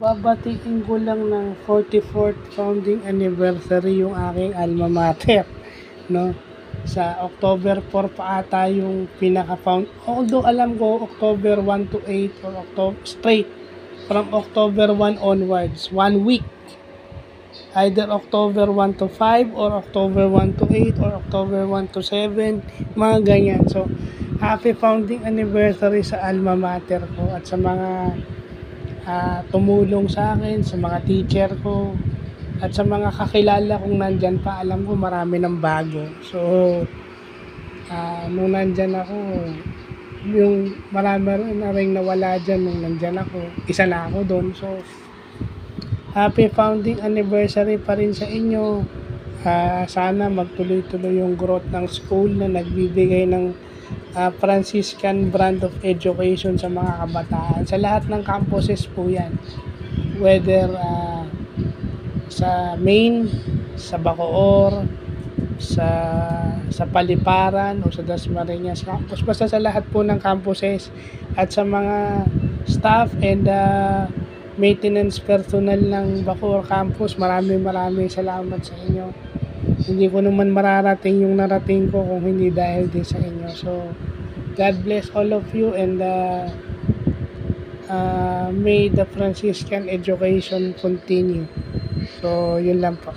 Babatiin ko lang ng 44th founding anniversary yung aking alma mater, 'no. Sa October 4 pa ata yung pinaka-found, although alam ko October 1 to 8 or straight from October 1 onwards, 1 week. Either October 1 to 5 or October 1 to 8 or October 1 to 7, mga ganyan. So, happy founding anniversary sa alma mater ko at sa mga tumulong sa akin, sa mga teacher ko, at sa mga kakilala kong nandyan pa. Alam ko marami ng bago. So, nung nandyan ako, yung marami na rin nawala dyan nung nandyan ako. Isa na ako doon. So, happy founding anniversary pa rin sa inyo. Sana magtuloy-tuloy yung growth ng school na nagbibigay ng Franciscan brand of education sa mga kabataan. Sa lahat ng campuses po yan. Whether sa Main, sa Bacoor, sa Paliparan o sa Dasmariñas campus. Basta sa lahat po ng campuses at sa mga staff and maintenance personnel ng Bacoor campus, maraming salamat sa inyo. Hindi ko naman mararating yung narating ko kung hindi dahil din sa inyo. So, God bless all of you and may the Franciscan education continue. So, yun lang po.